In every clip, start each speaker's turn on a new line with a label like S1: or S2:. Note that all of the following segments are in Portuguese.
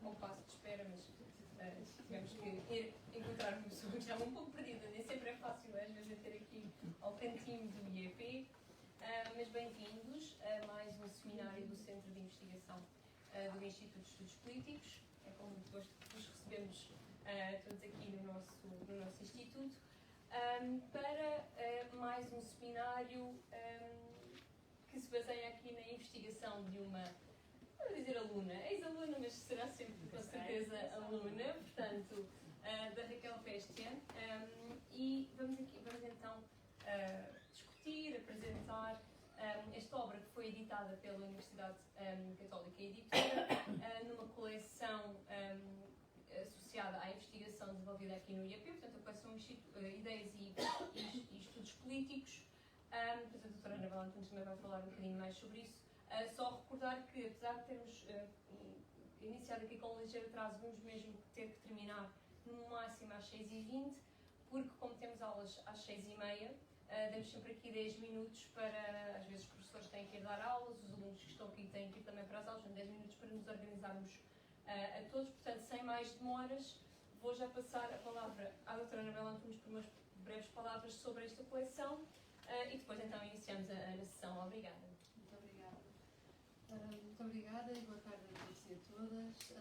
S1: ao passo de espera, mas tivemos que encontrar uma pessoa que estava um pouco perdida, nem sempre é fácil às vezes ter aqui ao cantinho do IEP. Mas bem-vindos a mais um seminário do Centro de Investigação do Instituto de Estudos Políticos. É com muito gosto que vos recebemos todos aqui no nosso Instituto para mais um seminário que se baseia aqui na investigação de uma, vou dizer aluna, ex-aluna, mas será sempre com certeza aluna, portanto, da Raquel Bestia, e vamos então discutir, apresentar esta obra que foi editada pela Universidade Católica Editora, numa coleção associada à investigação desenvolvida aqui no IAP, portanto a coleção Ideias e Estudos Políticos. Depois a doutora Ana Bela Antunes também vai falar um bocadinho mais sobre isso. Só recordar que, apesar de termos iniciado aqui com um ligeiro atraso, vamos mesmo ter que terminar no máximo às 6h20, porque como temos aulas às 6h30, damos sempre aqui 10 minutos para, às vezes os professores têm que ir dar aulas, os alunos que estão aqui têm que ir também para as aulas, 10 minutos para nos organizarmos a todos. Portanto, sem mais demoras, vou já passar a palavra à doutora Ana Bela Antunes por umas breves palavras sobre esta coleção e depois então iniciamos a sessão. Obrigada.
S2: Muito obrigada. Muito obrigada e boa tarde a todos e a todas.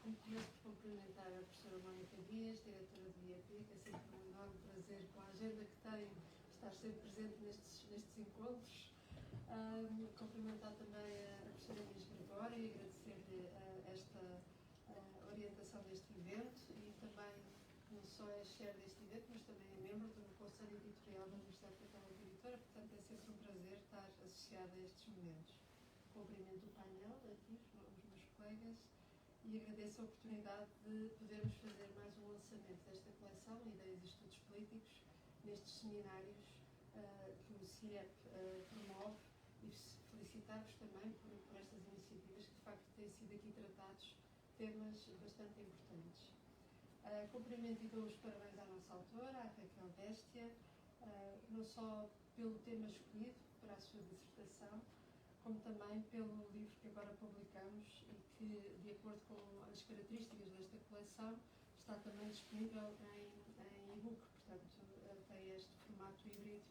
S2: Começo por cumprimentar a professora Mónica Dias, diretora do IEP, que é sempre um enorme prazer, com a agenda que tem, estar sempre presente nestes encontros. Cumprimentar também a professora Inês Gregório e agradecer-lhe esta orientação deste evento e também não só é chair deste evento, mas também é membro do Conselho Editorial da Universidade Católica Editora, portanto é sempre um prazer estar associada a estes momentos. Cumprimento o painel aqui, os meus colegas, e agradeço a oportunidade de podermos fazer mais um lançamento desta coleção, Ideias e Estudos Políticos, nestes seminários que o CIEP promove, e felicitar-vos também por estas iniciativas que de facto têm sido aqui tratados temas bastante importantes. Cumprimento e dou os parabéns à nossa autora, à Raquel Bestia, não só pelo tema escolhido para a sua dissertação, como também pelo livro que agora publicamos e que, de acordo com as características desta coleção, está também disponível em e-book, portanto, tem este formato híbrido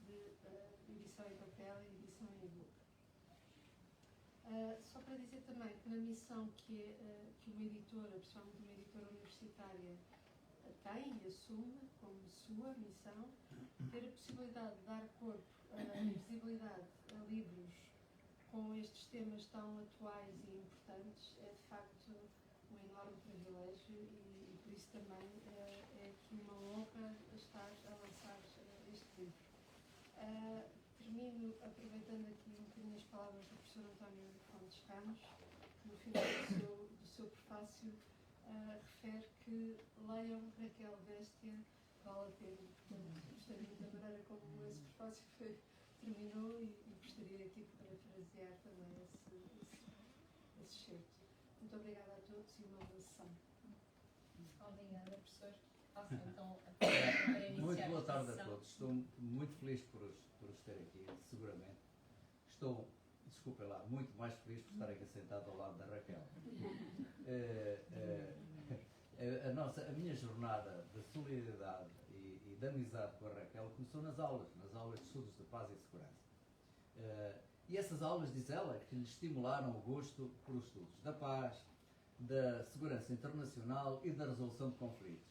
S2: de edição em papel e edição em e-book. Só para dizer também que na missão que uma editora, principalmente uma editora universitária, tem e assume como sua missão, ter a possibilidade de dar corpo e visibilidade a livros com estes temas tão atuais e importantes é de facto um enorme privilégio e por isso também é aqui uma honra estar a lançar este livro. Termino aproveitando aqui um bocadinho as palavras do professor António Fontes Ramos, que no final do seu prefácio refere que leiam Raquel Bestia, vale a pena. Portanto, gostaria da maneira como esse prefácio terminou e gostaria aqui de parafrasear também esse excerto. Muito obrigada a todos e uma boa sessão.
S1: Obrigada, professor. Passo então a palavra para iniciar.
S3: Muito boa tarde a todos. Estou muito feliz por os ter aqui, seguramente. Estou, desculpem lá, muito mais feliz por estar aqui sentado ao lado da Raquel. A minha jornada de solidariedade e de amizade com a Raquel começou nas aulas de estudos de paz e segurança. E essas aulas, diz ela, que lhe estimularam o gosto por os estudos da paz, da segurança internacional e da resolução de conflitos.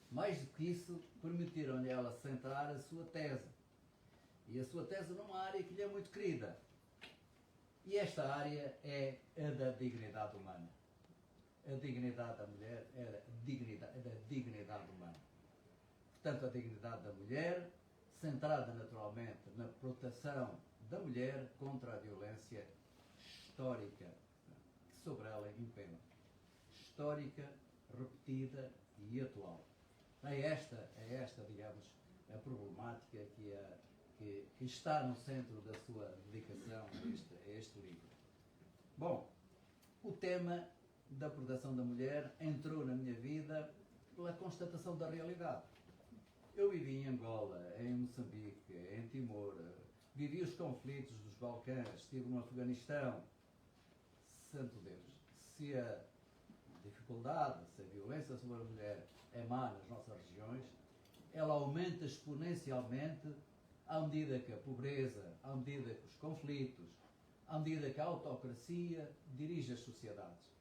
S3: Mais do que isso, permitiram-lhe ela centrar a sua tese. E a sua tese numa área que lhe é muito querida. E esta área é a da dignidade humana. A dignidade da mulher é a dignidade humana. Portanto, a dignidade da mulher, centrada naturalmente na proteção da mulher contra a violência histórica que sobre ela impera. Histórica, repetida e atual. É esta, digamos, a problemática que está no centro da sua dedicação a este livro. Bom, o tema da proteção da mulher entrou na minha vida pela constatação da realidade. Eu vivi em Angola, em Moçambique, em Timor, vivi os conflitos dos Balcãs, estive no Afeganistão. Santo Deus, se dificuldade, se a violência sobre a mulher é má nas nossas regiões, ela aumenta exponencialmente à medida que a pobreza, à medida que os conflitos, à medida que a autocracia dirige as sociedades.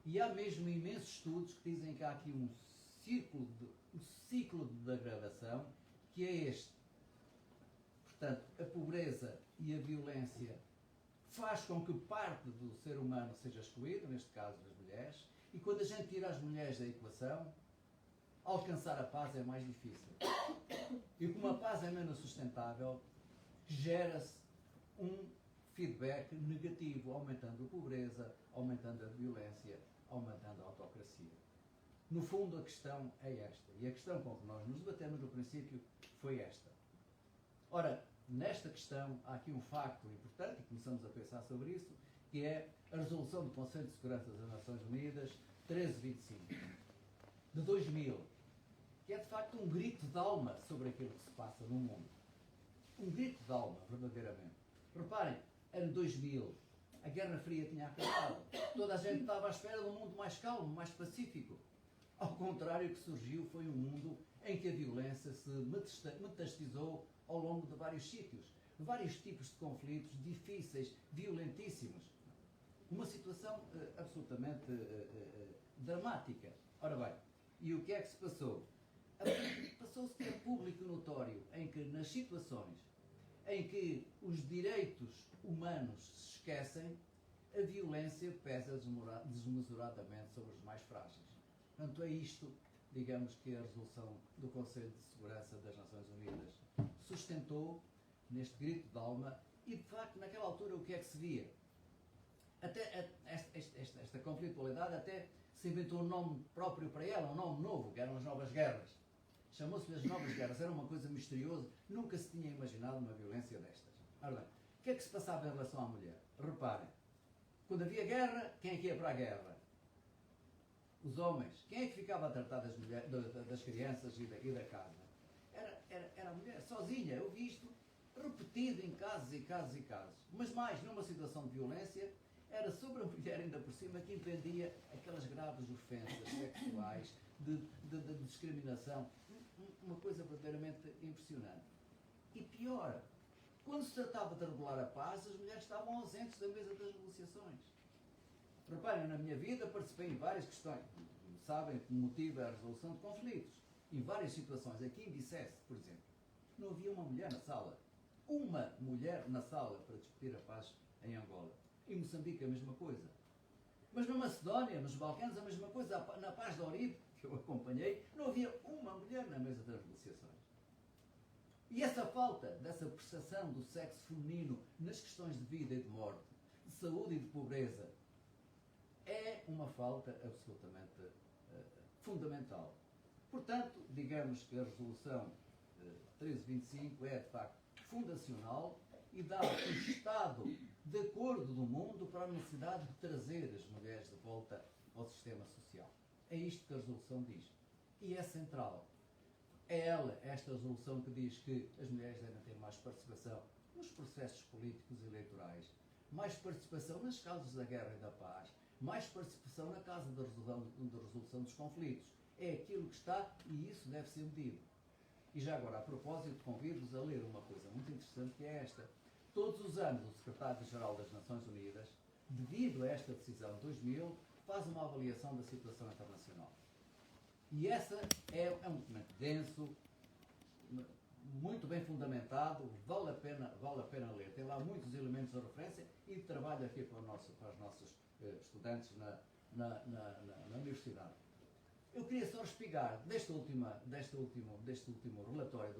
S3: E há mesmo imensos estudos que dizem que há aqui um ciclo de degradação, que é este. Portanto, a pobreza e a violência faz com que parte do ser humano seja excluído, neste caso das mulheres, e quando a gente tira as mulheres da equação, alcançar a paz é mais difícil. E como a paz é menos sustentável, gera-se um feedback negativo, aumentando a pobreza, aumentando a violência, aumentando a autocracia. No fundo, a questão é esta. E a questão com que nós nos debatemos no princípio foi esta. Ora, nesta questão há aqui um facto importante, e começamos a pensar sobre isso, que é a resolução do Conselho de Segurança das Nações Unidas 1325, de 2000, que é de facto um grito de alma sobre aquilo que se passa no mundo. Um grito de alma, verdadeiramente. Reparem, ano 2000, a Guerra Fria tinha acabado. Toda a gente estava à espera de um mundo mais calmo, mais pacífico. Ao contrário, o que surgiu foi um mundo em que a violência se metastizou ao longo de vários sítios. Vários tipos de conflitos difíceis, violentíssimos. Uma situação absolutamente dramática. Ora bem, e o que é que se passou? Passou-se a público notório em que nas situações em que os direitos humanos se esquecem, a violência pesa desmesuradamente sobre os mais frágeis. Portanto, é isto, digamos, que a resolução do Conselho de Segurança das Nações Unidas sustentou neste grito de alma e, de facto, naquela altura o que é que se via? Até esta conflitualidade até se inventou um nome próprio para ela, um nome novo, que eram as Novas Guerras. Chamou-se-lhe as Novas Guerras, era uma coisa misteriosa, nunca se tinha imaginado uma violência destas. Ora bem, o que é que se passava em relação à mulher? Reparem, quando havia guerra, quem é que ia para a guerra? Os homens. Quem é que ficava a tratar das crianças e da casa? Era a mulher, sozinha. Eu vi isto repetido em casos e casos e casos. Mas mais, numa situação de violência, era sobre a mulher ainda por cima que impendia aquelas graves ofensas sexuais, de discriminação. Uma coisa verdadeiramente impressionante. E pior, quando se tratava de regular a paz, as mulheres estavam ausentes da mesa das negociações. Reparem, na minha vida participei em várias questões. Sabem que motiva a resolução de conflitos. Em várias situações. Aqui em Bicesse, por exemplo, não havia uma mulher na sala. Uma mulher na sala para discutir a paz em Angola. Em Moçambique a mesma coisa. Mas na Macedónia, nos Balcãs, a mesma coisa. Na paz de Oribe, que eu acompanhei, não havia uma mulher na mesa das negociações. E essa falta dessa percepção do sexo feminino nas questões de vida e de morte, de saúde e de pobreza, é uma falta absolutamente fundamental. Portanto, digamos que a resolução 1325 é, de facto, fundacional e dá o estado de acordo do mundo para a necessidade de trazer as mulheres de volta ao sistema social. É isto que a resolução diz. E é central. É ela, esta resolução, que diz que as mulheres devem ter mais participação nos processos políticos e eleitorais, mais participação nas causas da guerra e da paz, mais participação na causa da resolução dos conflitos. É aquilo que está e isso deve ser medido. E já agora, a propósito, convido-vos a ler uma coisa muito interessante, que é esta. Todos os anos, o Secretário-Geral das Nações Unidas, devido a esta decisão de 2000, faz uma avaliação da situação internacional. E essa é um documento denso, muito bem fundamentado, vale a pena ler. Tem lá muitos elementos de referência e de trabalho aqui para os nossos estudantes na universidade. Eu queria só espigar deste último relatório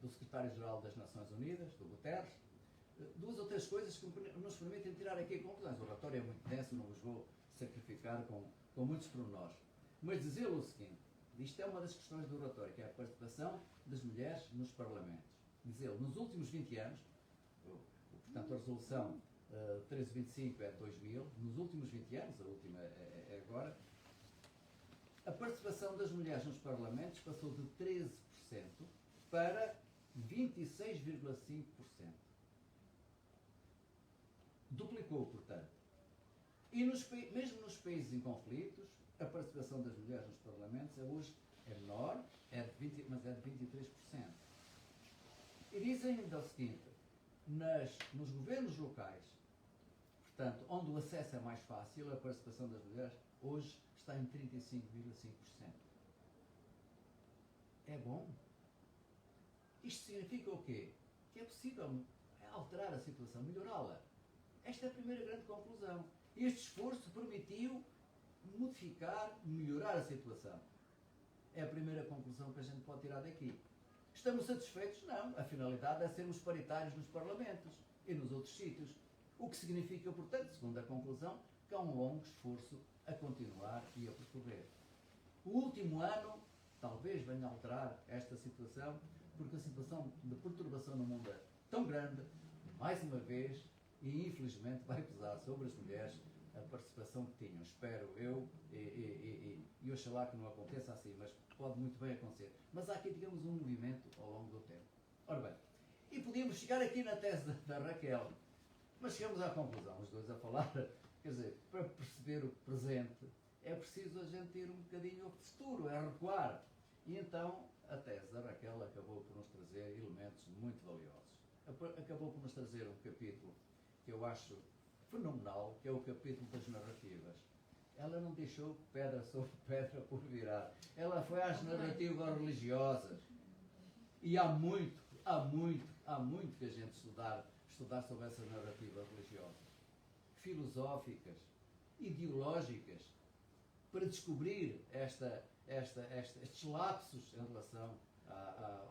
S3: do Secretário-Geral das Nações Unidas, do Guterres, duas ou três coisas que nos permitem tirar aqui conclusões. O relatório é muito denso, não vos vou sacrificar com muitos pormenores. Mas dizer-lhe o seguinte, isto é uma das questões do relatório, que é a participação das mulheres nos parlamentos. Dizer-lhe, nos últimos 20 anos, portanto a resolução 1325 é de 2000, nos últimos 20 anos, a última é agora, a participação das mulheres nos parlamentos passou de 13% para 26,5%. Duplicou, portanto. E mesmo nos países em conflitos, a participação das mulheres nos parlamentos hoje é menor, mas é de 23%. E dizem ainda o seguinte, nos governos locais, portanto, onde o acesso é mais fácil, a participação das mulheres hoje está em 35,5%. É bom. Isto significa o quê? Que é possível alterar a situação, melhorá-la. Esta é a primeira grande conclusão. Este esforço permitiu modificar, melhorar a situação. É a primeira conclusão que a gente pode tirar daqui. Estamos satisfeitos? Não. A finalidade é sermos paritários nos parlamentos e nos outros sítios. O que significa, portanto, segundo a conclusão, que há um longo esforço a continuar e a percorrer. O último ano talvez venha a alterar esta situação, porque a situação de perturbação no mundo é tão grande, mais uma vez, e infelizmente vai pesar sobre as mulheres a participação que tinham. Espero eu, e oxalá que não aconteça assim, mas pode muito bem acontecer. Mas há aqui, digamos, um movimento ao longo do tempo. Ora bem, e podíamos chegar aqui na tese da Raquel, mas chegamos à conclusão, os dois a falar, quer dizer, para perceber o presente, é preciso a gente ir um bocadinho ao futuro, é recuar. E então, a tese da Raquel acabou por nos trazer elementos muito valiosos. Acabou por nos trazer um capítulo que eu acho fenomenal, que é o capítulo das narrativas. Ela não deixou pedra sobre pedra por virar. Ela foi às narrativas religiosas. E há muito que a gente estudar sobre essas narrativas religiosas, filosóficas, ideológicas, para descobrir estes lapsos em relação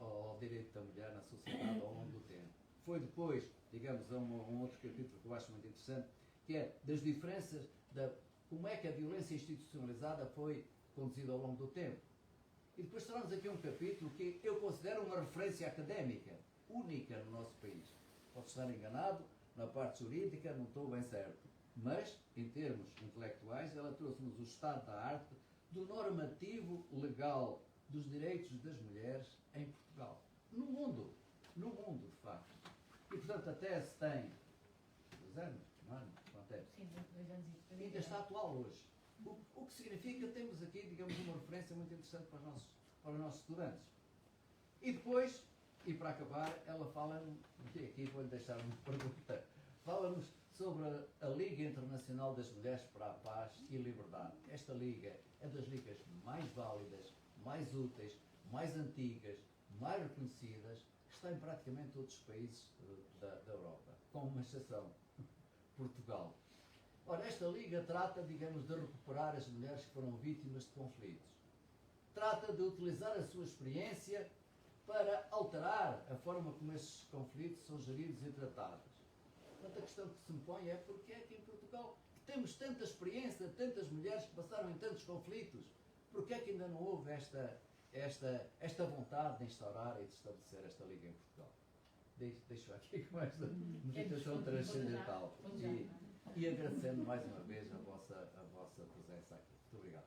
S3: ao direito da mulher na sociedade ao longo do tempo. Foi depois, digamos, um outro capítulo que eu acho muito interessante, que é das diferenças, como é que a violência institucionalizada foi conduzida ao longo do tempo. E depois tornamos aqui um capítulo que eu considero uma referência académica, única no nosso país. Posso estar enganado, na parte jurídica não estou bem certo, mas, em termos intelectuais, ela trouxe-nos o estado da arte do normativo legal dos direitos das mulheres em Portugal. No mundo, de facto. E, portanto, a tese tem 2 anos, não é? Quanto é?
S1: Sim, 2 anos e
S3: Ainda está atual hoje. O que significa que temos aqui, digamos, uma referência muito interessante para os nossos estudantes. E depois, e para acabar, ela fala-nos, e aqui vou-lhe deixar uma pergunta, fala-nos sobre a Liga Internacional das Mulheres para a Paz e Liberdade. Esta liga é das ligas mais válidas, mais úteis, mais antigas, mais reconhecidas, que está em praticamente todos os países da Europa, com uma exceção, Portugal. Ora, esta liga trata, digamos, de recuperar as mulheres que foram vítimas de conflitos. Trata de utilizar a sua experiência para alterar a forma como esses conflitos são geridos e tratados. Portanto, a questão que se me põe é porque é que em Portugal, que temos tanta experiência, tantas mulheres que passaram em tantos conflitos, porque é que ainda não houve esta vontade de instaurar e de estabelecer esta liga em Portugal? Deixo aqui com esta meditação transcendental. E agradecendo mais uma vez a vossa presença aqui. Muito obrigado.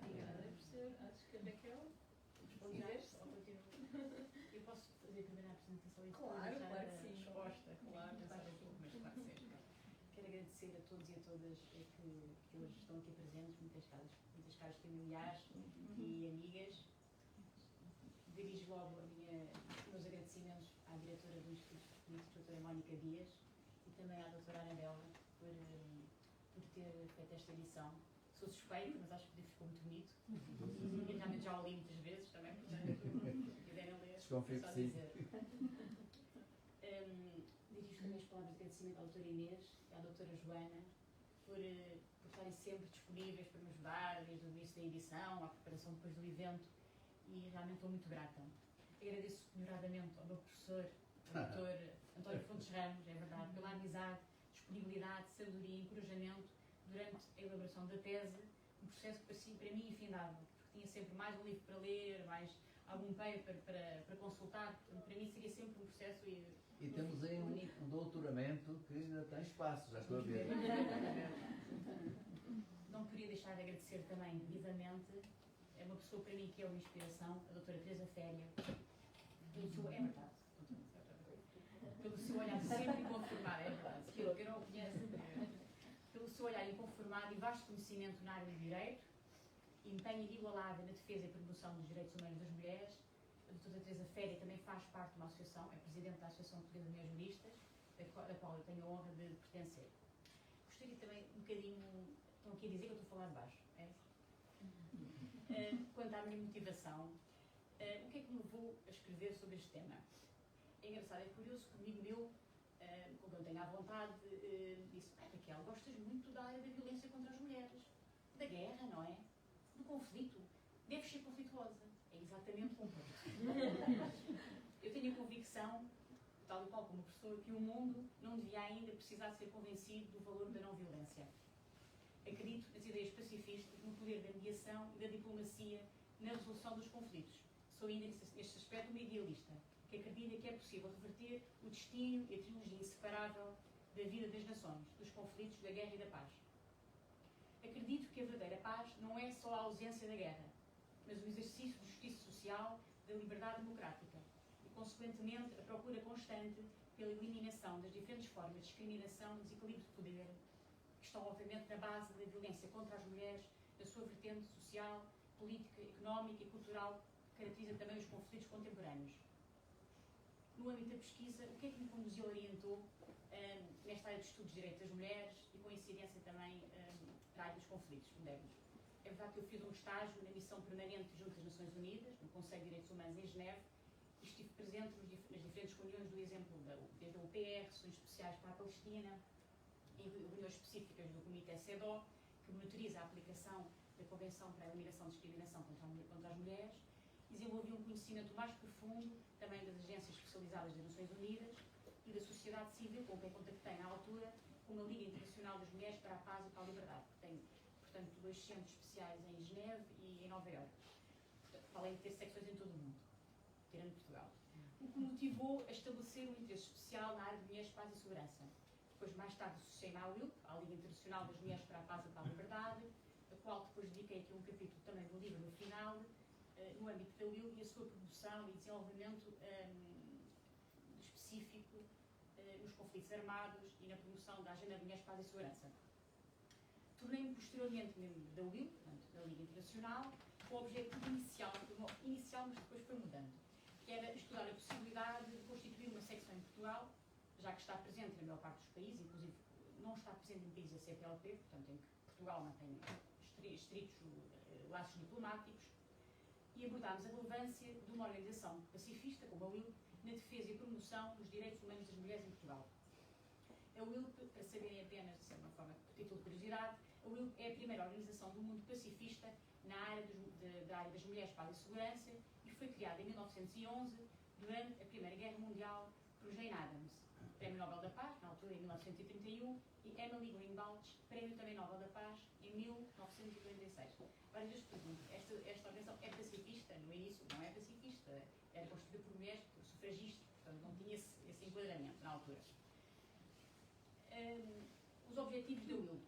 S1: Obrigada, professor. Acho que a Raquel respondeste ou continua?
S4: Eu posso fazer primeiro a apresentação e depois
S1: Claro,
S4: deixar
S1: claro que
S4: a
S1: sim.
S4: resposta.
S1: Claro,
S4: Pensar
S1: claro.
S4: um pouco, mas claro que sim. Quero agradecer a todos e a todas que hoje estão aqui presentes, muitas caras familiares e amigas. Dirijo logo os meus agradecimentos à diretora do Instituto Político, doutora Mónica Dias, e também à doutora Anabela por ter feito esta edição. Sou suspeita, mas acho que o livro ficou muito bonito. E realmente já o li muitas vezes também, portanto, se quiserem ler,
S3: Desconfio
S4: é só
S3: que sim.
S4: dizer. Dirijo também as palavras de agradecimento à doutora Inês e à doutora Joana por estarem sempre disponíveis para me ajudar desde o início da edição, à preparação depois do evento, e realmente estou muito grata. Agradeço melhoradamente ao meu professor, o doutor António Fontes Ramos, é verdade, pela amizade, disponibilidade, sabedoria e encorajamento durante a elaboração da tese, um processo que parecia para mim infindável, porque tinha sempre mais um livro para ler, mais algum paper para consultar, portanto, para mim seria sempre um processo
S3: E temos aí um doutoramento que ainda tem espaço, já estou a ver.
S4: Não poderia deixar de agradecer também vivamente, é uma pessoa para mim que é uma inspiração, a doutora Teresa Féria, é verdade, pelo seu olhar sempre inconformado, é verdade, que eu não o conheço, pelo seu olhar inconformado e vasto conhecimento na área do direito, empenho inigualável na defesa e promoção dos direitos humanos das mulheres, a doutora Teresa Féria também faz parte de uma associação, é presidente da Associação Portuguesa de Mulheres Juristas, da qual eu tenho a honra de pertencer. Gostaria também um bocadinho, estão aqui a dizer que eu estou a falar de baixo, é? Quanto à minha motivação, o que é que me levou a escrever sobre este tema? É engraçado, é curioso que um amigo meu, com quem eu tenho à vontade, disse: Raquel, gostas muito da área da violência contra as mulheres, da guerra, não é? Do conflito. Deves ser conflituosa. É exatamente o ponto. Eu tenho a convicção, tal e qual como professor, que o mundo não devia ainda precisar de ser convencido do valor da não violência. Acredito nas ideias pacifistas, no poder da mediação e da diplomacia na resolução dos conflitos. Sou ainda, neste aspecto, uma idealista, que acredita que é possível reverter o destino e a trilogia inseparável da vida das nações, dos conflitos, da guerra e da paz. Acredito que a verdadeira paz não é só a ausência da guerra, mas o exercício de justiça social, da liberdade democrática e, consequentemente, a procura constante pela eliminação das diferentes formas de discriminação e desequilíbrio de poder que estão, obviamente, na base da violência contra as mulheres, da sua vertente social, política, económica e cultural, que caracteriza também os conflitos contemporâneos. No âmbito da pesquisa, o que é que me conduziu e orientou nesta área de estudos de direitos das mulheres e com incidência também na área dos conflitos modernos? É verdade que eu fiz um estágio na missão permanente junto às Nações Unidas, no Conselho de Direitos Humanos em Geneve, e estive presente nas diferentes reuniões do exemplo, desde a UPR, sessões especiais para a Palestina, e reuniões específicas do Comitê CEDAW, que monitoriza a aplicação da Convenção para a Eliminação de Discriminação contra as Mulheres, e desenvolvi um conhecimento mais profundo também das agências especializadas das Nações Unidas e da sociedade civil, com quem contactei na altura, como a Liga Internacional das Mulheres para a Paz e para a Liberdade, que tem, portanto, 2 centros especiais em Geneve e em Nova Iorque, além de ter secções em todo o mundo, tirando Portugal. O que me motivou a estabelecer um interesse especial na área de mulheres, paz e segurança. Depois, mais tarde, associei-me à UILP, à Liga Internacional das Mulheres para a Paz e para a Liberdade, a qual depois dediquei aqui um capítulo também do livro no final, no âmbito da UILP e a sua promoção e desenvolvimento específico nos conflitos armados e na promoção da Agenda de Mulheres, Paz e Segurança. Tornei-me posteriormente membro da UILP, portanto, da Liga Internacional, com o objetivo inicial, mas depois foi mudando, que era estudar a possibilidade de constituir uma secção em Portugal, já que está presente na maior parte dos países, inclusive não está presente em países da CPLP, portanto, em que Portugal mantém estritos laços diplomáticos, e abordámos a relevância de uma organização pacifista, como a UILP, na defesa e promoção dos direitos humanos das mulheres em Portugal. A UILP, para saberem apenas, de uma forma, por título de curiosidade, a UILP é a primeira organização do mundo pacifista na área da área das mulheres, paz e segurança, e foi criada em 1911, durante a Primeira Guerra Mundial, por Jane Addams, Prémio Nobel da Paz, na altura, em 1931, e Emily Greenwald, Prémio também Nobel da Paz, em 1946. Agora, eu pergunto, esta organização é pacifista? No início não é pacifista, era constituída por mulheres, por sufragistas, portanto não tinha esse enquadramento na altura. Os objetivos da UILP: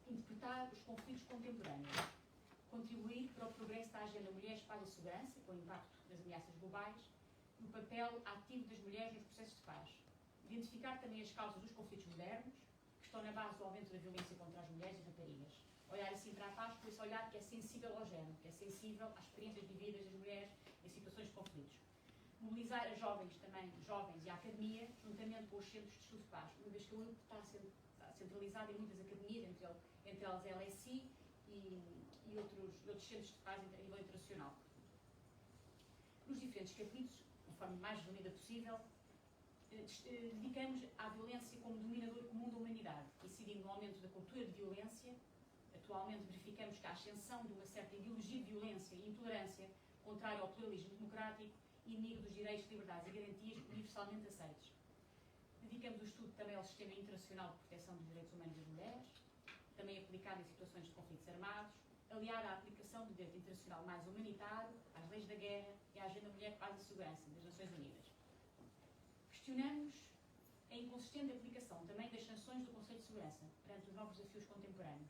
S4: interpretar os conflitos contemporâneos, contribuir para o progresso da agenda Mulheres, Paz e Segurança, com o impacto das ameaças globais, no papel ativo das mulheres nos processos de paz, identificar também as causas dos conflitos modernos, que estão na base do aumento da violência contra as mulheres e raparigas. Olhar assim para a paz, por esse olhar que é sensível ao género, que é sensível às experiências vividas das mulheres em situações de conflitos. Mobilizar as jovens e a academia, juntamente com os centros de estudo de paz, uma vez que a UILP está centralizada em muitas academias, entre elas a LSI e outros centros de paz a nível internacional. Nos diferentes capítulos, de forma mais resumida possível, dedicamos à violência como dominador comum da humanidade, incidindo no aumento da cultura de violência. Atualmente verificamos que a ascensão de uma certa ideologia de violência e intolerância contrária ao pluralismo democrático e inimigo dos direitos, liberdades e garantias universalmente aceitos. Dedicamos o estudo também ao Sistema Internacional de Proteção dos Direitos Humanos das Mulheres, também aplicado em situações de conflitos armados, aliado à aplicação do direito internacional mais humanitário, às leis da guerra e à Agenda Mulher, Paz e Segurança das Nações Unidas. Questionamos a inconsistente aplicação também das sanções do Conselho de Segurança perante os novos desafios contemporâneos,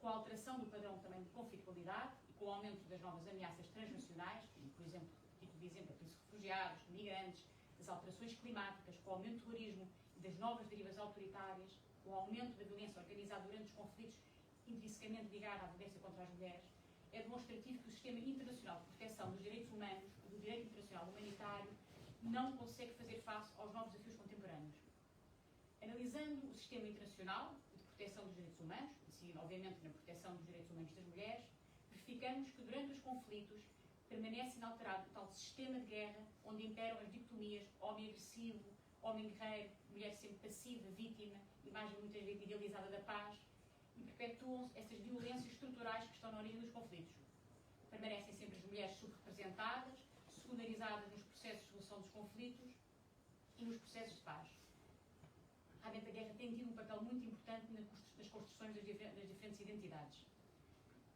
S4: com a alteração do padrão também de conflitualidade e com o aumento das novas ameaças transnacionais, por exemplo, título de exemplo, a crise de refugiados, de migrantes, das alterações climáticas, com o aumento do terrorismo e das novas derivas autoritárias, o aumento da violência organizada durante os conflitos intrinsecamente ligado à violência contra as mulheres, é demonstrativo que o sistema internacional de proteção dos direitos humanos e do direito internacional humanitário não consegue fazer face aos novos desafios contemporâneos. Analisando o sistema internacional de proteção dos direitos humanos, e obviamente na proteção dos direitos humanos das mulheres, verificamos que durante os conflitos permanece inalterado o tal sistema de guerra onde imperam as dicotomias homem agressivo, homem guerreiro, mulher sempre passiva, vítima, imagem muitas vezes idealizada da paz, e perpetuam-se essas violências estruturais que estão na origem dos conflitos. Permanecem sempre as mulheres subrepresentadas, secundarizadas nos processos de solução dos conflitos e nos processos de paz. Realmente a guerra tem tido um papel muito importante nas construções das diferentes identidades.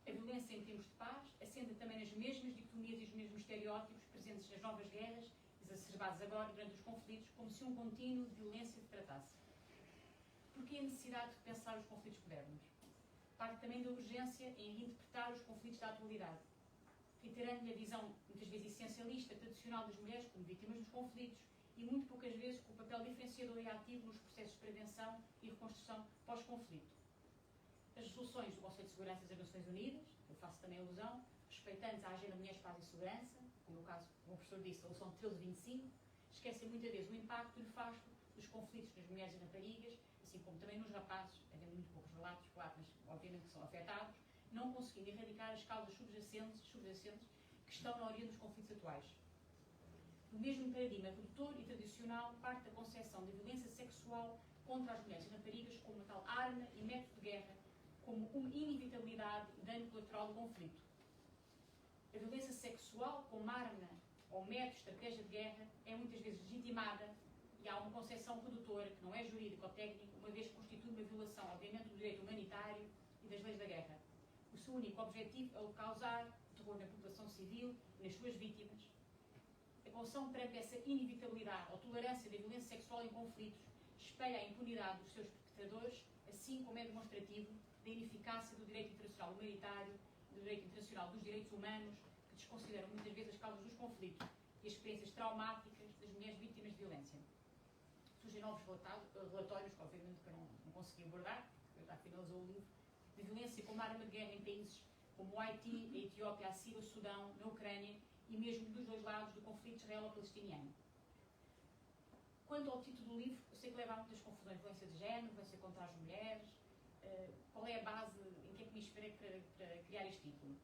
S4: A violência em tempos de paz assenta também nas mesmas dicotomias e os mesmos estereótipos presentes nas novas guerras, exacerbados agora durante os conflitos, como se um contínuo de violência se tratasse. Porquê a necessidade de repensar os conflitos modernos? Parte também da urgência em reinterpretar os conflitos da atualidade, reiterando-lhe a visão, muitas vezes essencialista, tradicional das mulheres como vítimas dos conflitos e muito poucas vezes com o papel diferenciador e ativo nos processos de prevenção e reconstrução pós-conflito. As resoluções do Conselho de Segurança das Nações Unidas, eu faço também alusão, respeitantes à Agenda Mulheres, Paz e Segurança, como no caso, como o professor disse, a resolução 1325, esquecem muitas vezes o impacto nefasto dos conflitos nas mulheres e raparigas, assim como também nos rapazes, havendo muito poucos relatos, claro, mas obviamente que são afetados, não conseguindo erradicar as causas subjacentes que estão na origem dos conflitos atuais. O mesmo paradigma redutor e tradicional parte da concepção da violência sexual contra as mulheres e raparigas como uma tal arma e método de guerra, como uma inevitabilidade e dano colateral do conflito. A violência sexual como arma ou método, estratégia de guerra, é muitas vezes legitimada e há uma concepção redutora que não é jurídica ou técnica, uma vez que constitui uma violação, obviamente, do direito humanitário e das leis da guerra. O seu único objetivo é o causar terror na população civil e nas suas vítimas. A condição perante essa inevitabilidade ou tolerância da violência sexual em conflitos espelha a impunidade dos seus perpetradores, assim como é demonstrativo da ineficácia do direito internacional humanitário, do direito internacional dos direitos humanos, que desconsideram muitas vezes as causas dos conflitos e as experiências traumáticas das mulheres vítimas de violência. Surgem novos relatórios, que obviamente que eu não consegui abordar, porque eu já finalizou o livro, de violência como arma de guerra em países como o Haiti, a Etiópia, a Síria, o Sudão, na Ucrânia e mesmo dos dois lados do conflito israelo-palestiniano. Quanto ao título do livro, eu sei que leva a muitas confusões, violência de género, violência contra as mulheres, qual é a base, em que é que me inspirei para criar este título?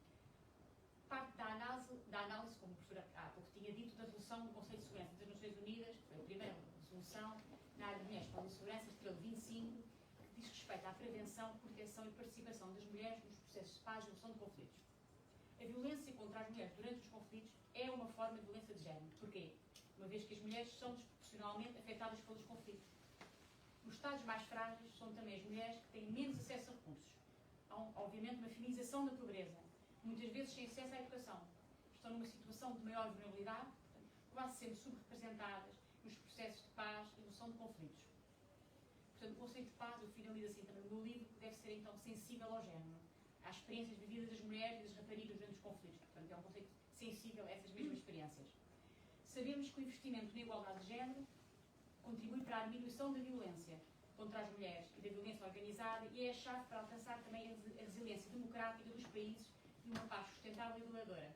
S4: Parte da análise, como o professor há pouco tinha dito, da resolução do Conselho de Segurança das Nações Unidas, que foi a primeira resolução na área de mulheres, paz e segurança, estrela 25, que diz respeito à prevenção, proteção e participação das mulheres nos processos de paz e resolução de conflitos. A violência contra as mulheres durante os conflitos é uma forma de violência de género. Porquê? Uma vez que as mulheres são desproporcionalmente afetadas pelos conflitos. Os estados mais frágeis são também as mulheres que têm menos acesso a recursos. Há, obviamente, uma feminização da pobreza, muitas vezes sem acesso à educação. Estão numa situação de maior vulnerabilidade, portanto, quase sempre subrepresentadas nos processos de paz e resolução de conflitos. Portanto, o conceito de paz, eu finalizo assim também no meu livro, deve ser então sensível ao género, às experiências vividas das mulheres e das raparigas durante os conflitos. Portanto, é um conceito sensível a essas mesmas experiências. Sabemos que o investimento na igualdade de género contribui para a diminuição da violência contra as mulheres e da violência organizada e é a chave para alcançar também a resiliência democrática dos países e uma paz sustentável e duradoura.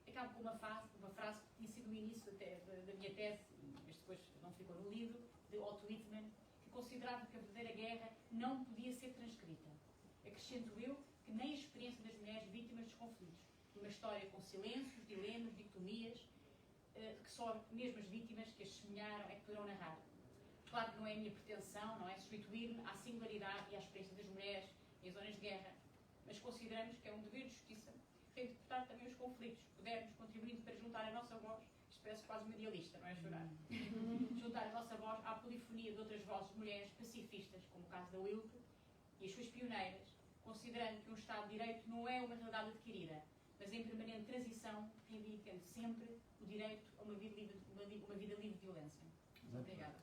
S4: Acabo com uma frase que tinha sido o início da minha tese, mas depois não ficou no livro, de Otto Whitman, que considerava que a verdadeira guerra não podia ser transcrita. Acrescento eu que nem a experiência das mulheres vítimas dos conflitos, uma história com silêncios, dilemas, dicotomias, que só mesmo as vítimas que as semelharam é que poderão narrar. Claro que não é a minha pretensão, não é substituir-me à singularidade e à experiência das mulheres em zonas de guerra, mas consideramos que é um dever de justiça reinterpretar também os conflitos, pudermos contribuindo para juntar a nossa voz, isto parece quase uma idealista, não é chorar, juntar a nossa voz à polifonia de outras vozes de mulheres pacifistas, como o caso da Wilke, e as suas pioneiras, considerando que um Estado de Direito não é uma realidade adquirida, mas em permanente transição, reivindicando sempre o direito a uma vida livre de violência. Muito obrigada.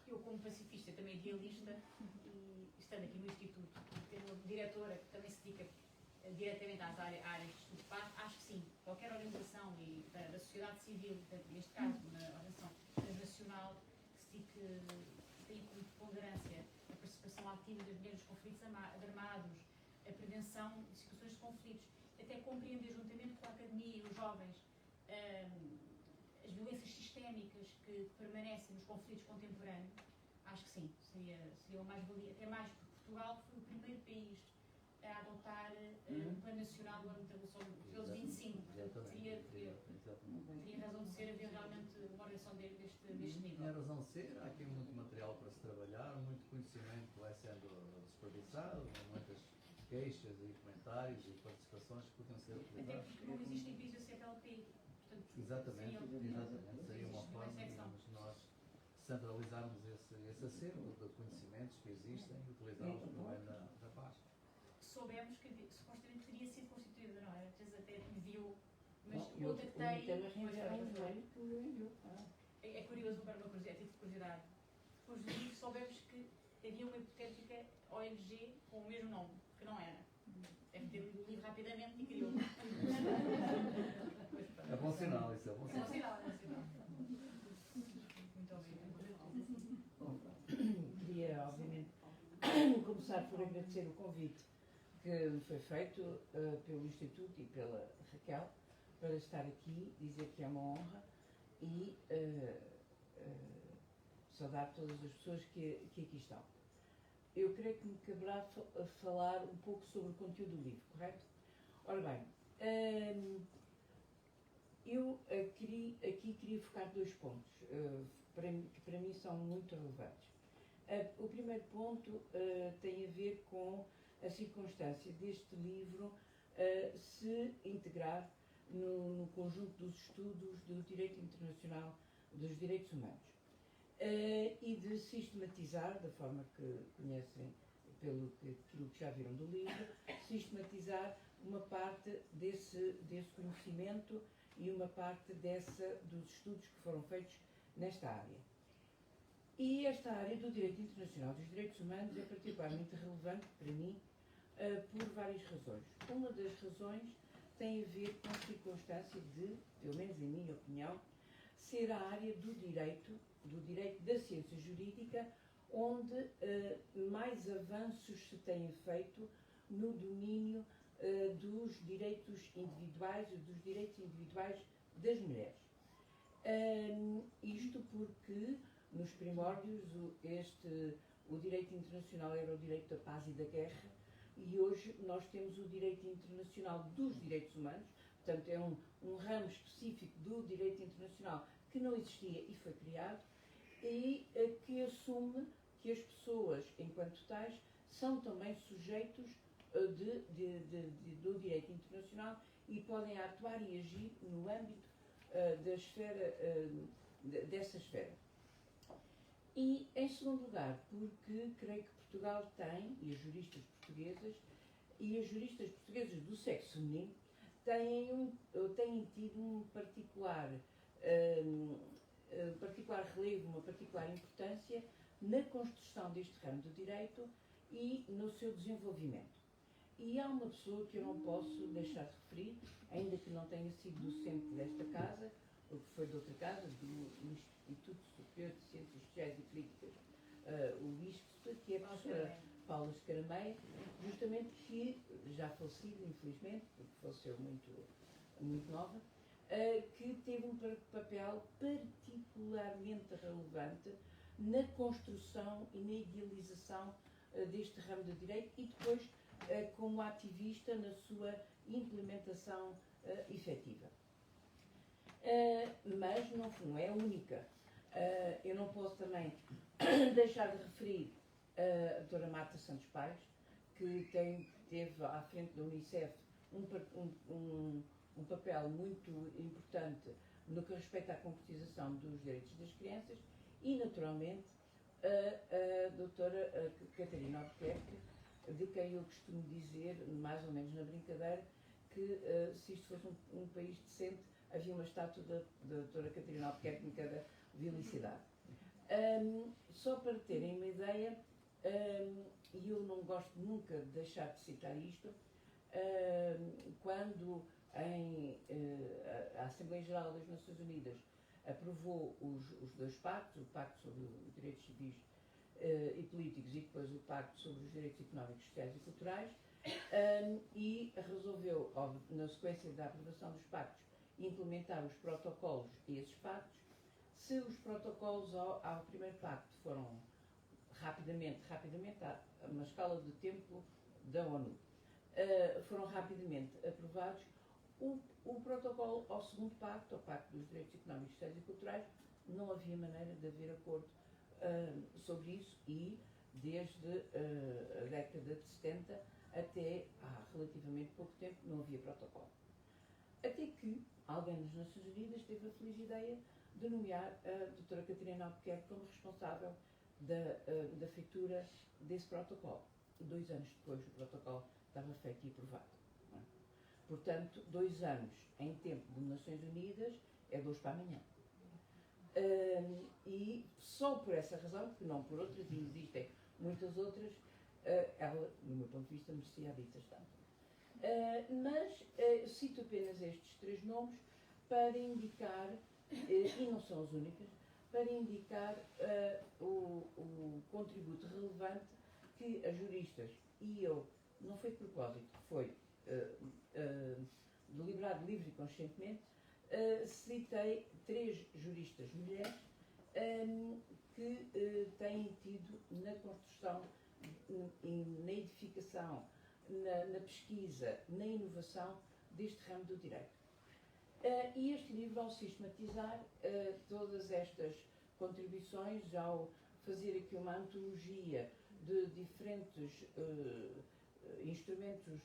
S4: Eu, como pacifista, também idealista, e estando aqui no Instituto, tendo uma diretora que também se dedica diretamente relativamente às áreas de estudo de paz, acho que sim, qualquer organização da sociedade civil, neste caso uma organização transnacional, que tem como preponderância a participação ativa das mulheres nos conflitos armados, a prevenção de situações de conflitos, até compreender juntamente com a academia e os jovens as violências sistémicas que permanecem nos conflitos contemporâneos, acho que sim, seria uma mais-valia, até mais porque Portugal foi o primeiro país a adotar o Plano Nacional do ano de Revolução pelos 25. Teria razão de ser haver realmente uma organização deste nível.
S3: Tem razão de ser, há aqui muito material para se trabalhar, muito conhecimento vai sendo desperdiçado, muitas queixas e comentários e participações que podiam ser
S4: Até
S3: utilizadas.
S4: porque não existe em países da CPLP. Portanto,
S3: Exatamente, seria uma forma de nós centralizarmos esse acervo de conhecimentos que existem e utilizá-los no bem da paz.
S4: Soubemos que supostamente teria sido constituída, não é? Às vezes até enviou, mas
S5: Não,
S4: eu contactei.
S5: É
S4: É curioso, para uma curiosidade, a título de curiosidade. Depois do livro soubemos que havia uma hipotética ONG com o mesmo nome, que não era. Deve ter lido o livro rapidamente e criou.
S3: É bom sinal, isso é bom sinal.
S4: Muito obrigada.
S5: Queria, obviamente, começar por agradecer o convite que me foi feito pelo Instituto e pela Raquel para estar aqui, dizer que é uma honra e saudar todas as pessoas que aqui estão. Eu creio que me caberá falar um pouco sobre o conteúdo do livro, correto? Ora bem, eu aqui queria focar 2 pontos que para mim são muito relevantes. O primeiro ponto tem a ver com a circunstância deste livro se integrar no conjunto dos estudos do direito internacional dos direitos humanos e de sistematizar, da forma que conhecem pelo aquilo que já viram do livro, sistematizar uma parte desse conhecimento e uma parte dos estudos que foram feitos nesta área. E esta área do direito internacional dos direitos humanos é particularmente relevante para mim por várias razões. Uma das razões tem a ver com a circunstância de, pelo menos em minha opinião, ser a área do direito da ciência jurídica, onde mais avanços se têm feito no domínio dos direitos individuais e dos direitos individuais das mulheres. Isto porque, nos primórdios, o direito internacional era o direito da paz e da guerra, e hoje nós temos o direito internacional dos direitos humanos, portanto é um ramo específico do direito internacional que não existia e foi criado, e que assume que as pessoas, enquanto tais, são também sujeitos do direito internacional e podem atuar e agir no âmbito dessa esfera. E, em segundo lugar, porque creio que Portugal tem, e as juristas portuguesas do sexo feminino têm tido um particular relevo, uma particular importância na construção deste ramo do direito e no seu desenvolvimento. E há uma pessoa que eu não posso deixar de referir, ainda que não tenha sido docente desta casa, ou que foi de outra casa, do Instituto Superior de Ciências Sociais e Políticas, o ISCSP, que é a professora Paula Escarameia, justamente que, já falecida, infelizmente, porque faleceu muito nova, que teve um papel particularmente relevante na construção e na idealização deste ramo de direito e depois como ativista na sua implementação efetiva. Mas não é a única. Eu não posso também deixar de referir a doutora Marta Santos Pais, que teve à frente da Unicef um papel muito importante no que respeita à concretização dos direitos das crianças e, naturalmente, a doutora Catarina Albuquerque, de quem eu costumo dizer, mais ou menos na brincadeira, que se isto fosse um país decente, havia uma estátua da doutora Catarina Albuquerque em cada vilacidade. Só para terem uma ideia, e eu não gosto nunca de deixar de citar isto, quando a Assembleia Geral das Nações Unidas aprovou os dois pactos, o Pacto sobre os Direitos Civis e Políticos e depois o Pacto sobre os Direitos Económicos, Sociais e Culturais, e resolveu, na sequência da aprovação dos pactos, implementar os protocolos a esses pactos. Se os protocolos ao primeiro pacto foram rapidamente, a uma escala de tempo da ONU, foram rapidamente aprovados, o protocolo ao segundo pacto, ao Pacto dos Direitos Económicos, Sociais e Culturais, não havia maneira de haver acordo sobre isso e desde a década de 70 até há relativamente pouco tempo não havia protocolo. Até que alguém nas Nações Unidas teve a feliz ideia de nomear a doutora Catarina Albuquerque como responsável da feitura desse protocolo. 2 anos depois o protocolo estava feito e aprovado. Não é? Portanto, 2 anos em tempo de Nações Unidas é 2 para amanhã. E só por essa razão, que não por outras, e existem muitas outras, ela, do meu ponto de vista, merecia a dita estátua. Mas cito apenas estes 3 nomes para indicar, e não são as únicas, para indicar o contributo relevante que as juristas, e eu, não foi de propósito, foi deliberado, livre e conscientemente, citei 3 juristas mulheres que têm tido na construção, na edificação, na pesquisa, na inovação deste ramo do direito. E este livro, ao sistematizar todas estas contribuições, ao fazer aqui uma antologia de diferentes instrumentos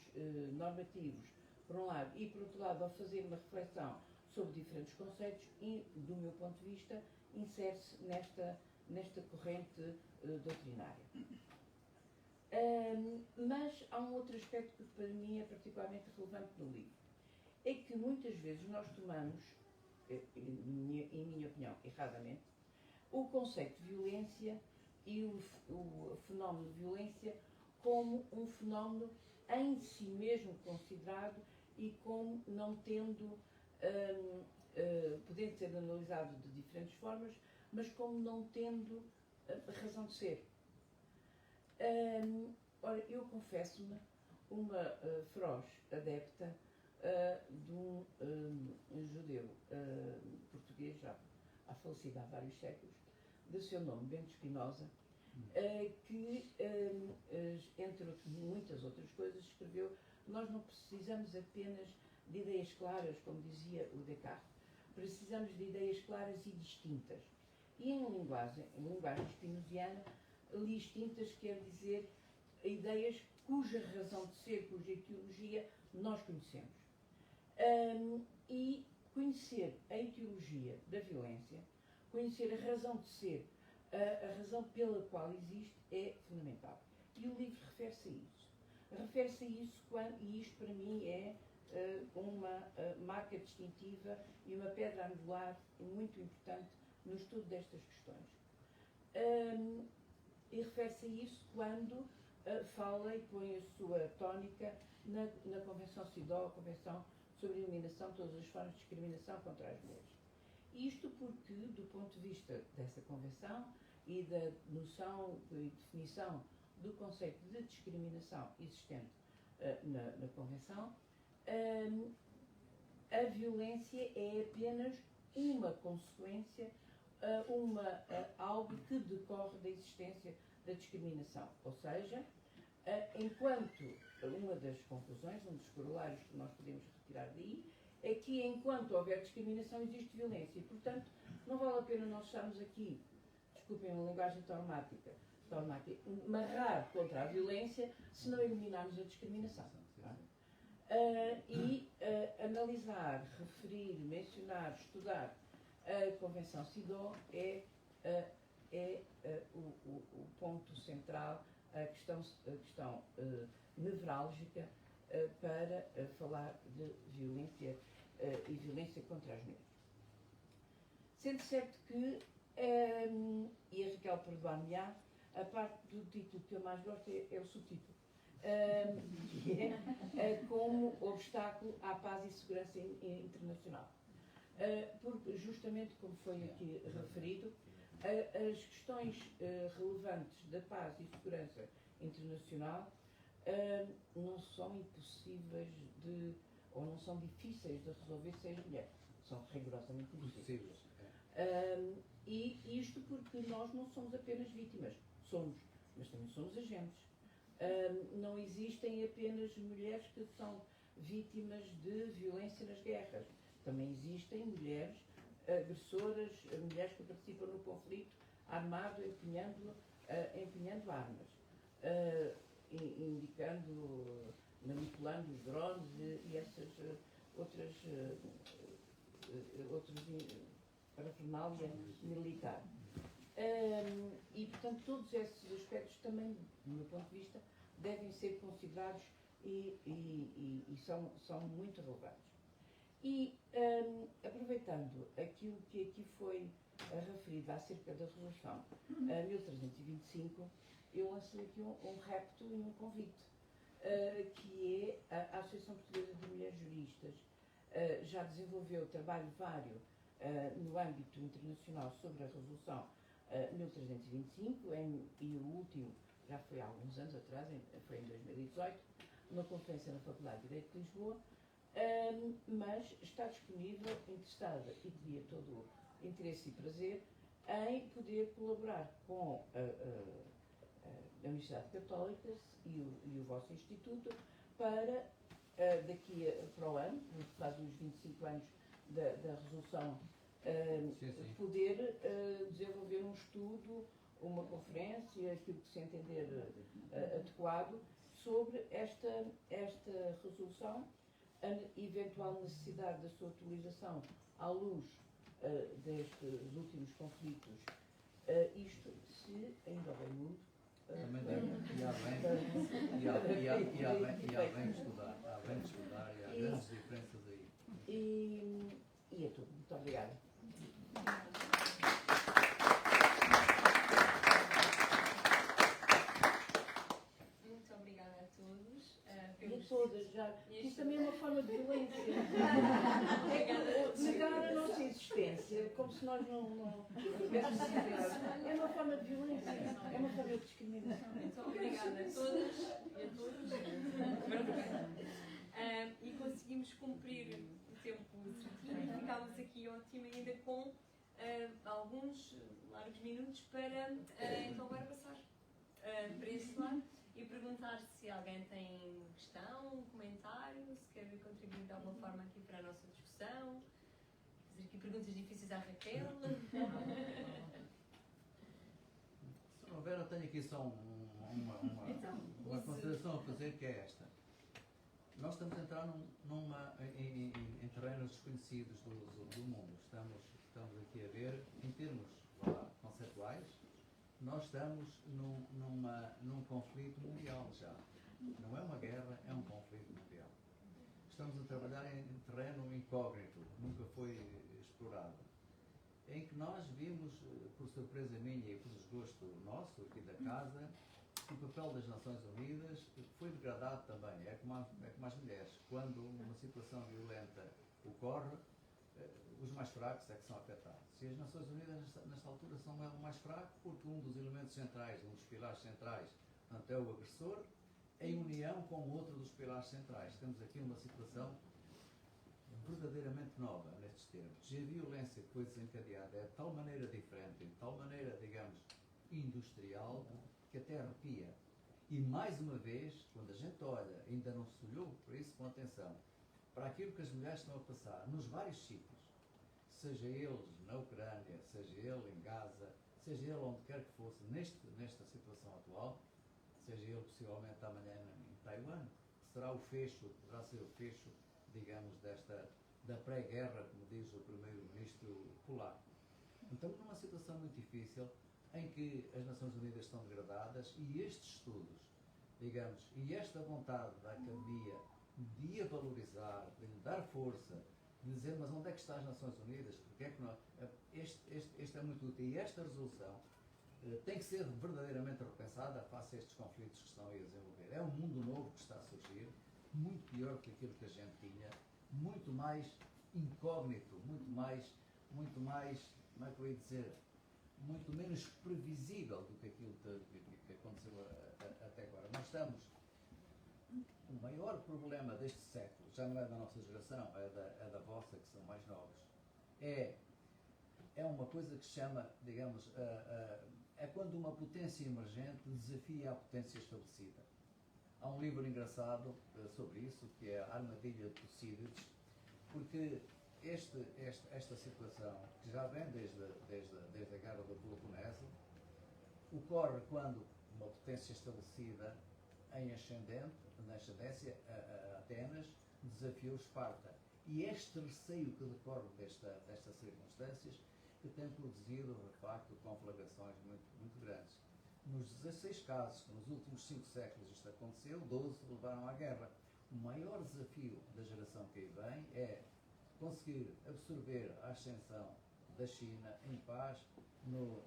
S5: normativos, por um lado, e por outro lado, ao fazer uma reflexão sobre diferentes conceitos, e, do meu ponto de vista, insere-se nesta corrente doutrinária. Mas há um outro aspecto que para mim é particularmente relevante no livro. É que muitas vezes nós tomamos, em minha opinião, erradamente, o conceito de violência e o fenómeno de violência como um fenómeno em si mesmo considerado e como não tendo, podendo ser analisado de diferentes formas, mas como não tendo razão de ser. Ora, eu confesso-me uma feroz adepta de um judeu português, já falecido há vários séculos, de seu nome, Bento Spinoza, que, entre muitas outras coisas, escreveu: nós não precisamos apenas de ideias claras, como dizia o Descartes, precisamos de ideias claras e distintas. E em linguagem spinoziana, distintas quer dizer ideias cuja razão de ser, cuja etiologia nós conhecemos. E conhecer a etiologia da violência, conhecer a razão de ser, a razão pela qual existe, é fundamental. E o livro refere-se a isso. Refere-se a isso e isto para mim é uma marca distintiva e uma pedra angular muito importante no estudo destas questões. E refere-se a isso quando fala e põe a sua tónica na Convenção CEDAW, a Convenção sobre a Eliminação de todas as formas de discriminação contra as mulheres. Isto porque, do ponto de vista dessa Convenção e da noção e definição do conceito de discriminação existente na Convenção, a violência é apenas uma consequência, algo que decorre da existência da discriminação. Ou seja, enquanto uma das conclusões, um dos corolários que nós podemos retirar daí, é que enquanto houver discriminação existe violência e, portanto, não vale a pena nós estarmos aqui, desculpem a linguagem traumática, marrar contra a violência se não eliminarmos a discriminação. Analisar, referir, mencionar, estudar a Convenção CEDAW é o ponto central, a questão nevrálgica para falar de violência e violência contra as mulheres. Sendo certo que, e a Raquel perdoar-me-á, a parte do título que eu mais gosto é o subtítulo, que é como obstáculo à paz e segurança internacional. Porque, justamente como foi aqui referido, as questões relevantes da paz e segurança internacional não são impossíveis ou não são difíceis de resolver sem as mulheres. São rigorosamente impossíveis. E isto porque nós não somos apenas vítimas, mas também somos agentes. Não existem apenas mulheres que são vítimas de violência nas guerras. Também existem mulheres agressoras, mulheres que participam no conflito armado, empenhando armas, manipulando os drones e essas outras parafernália militar. E, portanto, todos esses aspectos também, do meu ponto de vista, devem ser considerados e são muito relevantes. E, aproveitando aquilo que aqui foi referido acerca da Resolução 1325, eu lancei aqui um repto e um convite, que é a Associação Portuguesa de Mulheres Juristas. Já desenvolveu trabalho vário no âmbito internacional sobre a Resolução 1325, e o último já foi há alguns anos atrás, foi em 2018, numa conferência na Faculdade de Direito de Lisboa, mas está disponível, interessada e teria todo o interesse e prazer em poder colaborar com a Universidade Católica e o vosso Instituto para, daqui para o ano, por causa dos 25 anos da Resolução, poder desenvolver um estudo, uma conferência, aquilo que se entender adequado, sobre esta resolução, a eventual necessidade da sua atualização à luz destes últimos conflitos, isto se ainda houver mundo.
S3: Também deve, há bem de estudar, e há grandes diferenças aí.
S5: E é tudo. Muito obrigada.
S1: Muito obrigada a todos.
S5: E a todas, já. Isso também é uma forma de violência. Negar a nossa existência, como se nós não tivéssemos existência. É uma forma de violência, é uma forma de discriminação.
S1: Muito obrigada a todas e a todos. E conseguimos cumprir o tempo certinho. Ficámos aqui ótimo ainda com alguns largos minutos para então agora passar para esse lado e perguntar se alguém tem questão, comentário, se quer contribuir de alguma forma aqui para a nossa discussão, fazer aqui perguntas difíceis à Raquel.
S3: Se não houver, eu tenho aqui só uma consideração a fazer, que é esta. Nós estamos a entrar em terrenos desconhecidos do mundo. Estamos aqui a ver, em termos conceituais, nós estamos num conflito mundial já. Não é uma guerra, é um conflito mundial. Estamos a trabalhar em terreno incógnito, nunca foi explorado, em que nós vimos, por surpresa minha e por desgosto nosso, aqui da casa, o papel das Nações Unidas foi degradado também. É como as mulheres. Quando uma situação violenta ocorre, os mais fracos é que são afetados. E as Nações Unidas, nesta altura, são o mais fraco, porque um dos elementos centrais, um dos pilares centrais, portanto, é o agressor, em união com outro dos pilares centrais. Temos aqui uma situação verdadeiramente nova nestes termos. E a violência que foi desencadeada é de tal maneira diferente, de tal maneira, digamos, industrial, que até arrepia. E mais uma vez, quando a gente olha, ainda não se olhou por isso com atenção, para aquilo que as mulheres estão a passar nos vários sítios, seja eles na Ucrânia, seja ele em Gaza, seja ele onde quer que fosse nesta situação atual, seja ele possivelmente amanhã em Taiwan, será o fecho, poderá ser o fecho, digamos, da pré-guerra, como diz o primeiro-ministro polaco. Então, numa situação muito difícil, em que as Nações Unidas estão degradadas, e estes estudos, digamos, e esta vontade da Academia de a valorizar, de lhe dar força, de dizer, mas onde é que estão as Nações Unidas? Porque é que nós, este é muito útil. E esta resolução tem que ser verdadeiramente repensada face a estes conflitos que estão aí a desenvolver. É um mundo novo que está a surgir, muito pior que aquilo que a gente tinha, muito mais incógnito, muito mais, como é que eu ia dizer, muito menos previsível do que aquilo que aconteceu até agora. Nós estamos, o maior problema deste século, já não é da nossa geração, é da vossa, que são mais novos, é uma coisa que se chama, digamos, é quando uma potência emergente desafia a potência estabelecida. Há um livro engraçado sobre isso, que é a Armadilha de Tucídides, porque esta situação, que já vem desde a Guerra do Peloponeso, ocorre quando uma potência estabelecida em ascendência, Atenas, desafiou Esparta. E este receio que decorre destas circunstâncias que tem produzido, de facto, conflagrações muito grandes. Nos 16 casos que nos últimos 5 séculos isto aconteceu, 12 levaram à guerra. O maior desafio da geração que aí vem é conseguir absorver a ascensão da China em paz no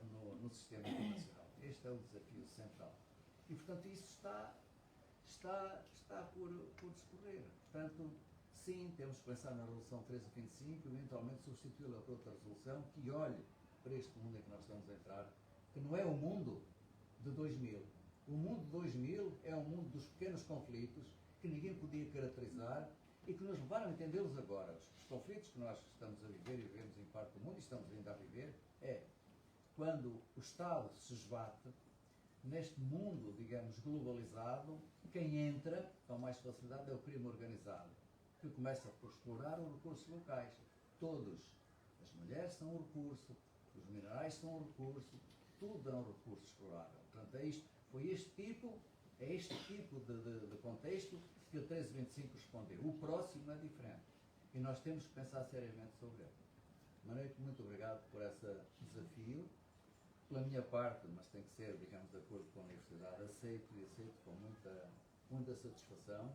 S3: sistema internacional. Este é o desafio central. E, portanto, isso está por discorrer. Portanto, sim, temos que pensar na Resolução 1325 e eventualmente substituí-la por outra resolução que olhe para este mundo em que nós estamos a entrar, que não é o mundo de 2000. O mundo de 2000 é um mundo dos pequenos conflitos que ninguém podia caracterizar e que nos levaram a entendê-los agora. Os conflitos que nós estamos a viver e vivemos em parte do mundo e estamos ainda a viver é quando o Estado se esbate neste mundo, digamos, globalizado. Quem entra com mais facilidade é o crime organizado, que começa por explorar os recursos locais. Todos. As mulheres são um recurso, os minerais são um recurso, tudo é um recurso explorável. Portanto, é este tipo de contexto que o 1325 respondeu. O próximo é diferente. E nós temos que pensar seriamente sobre ele. De maneira que muito obrigado por esse desafio. Pela minha parte, mas tem que ser, digamos, de acordo com a Universidade, aceito com muita satisfação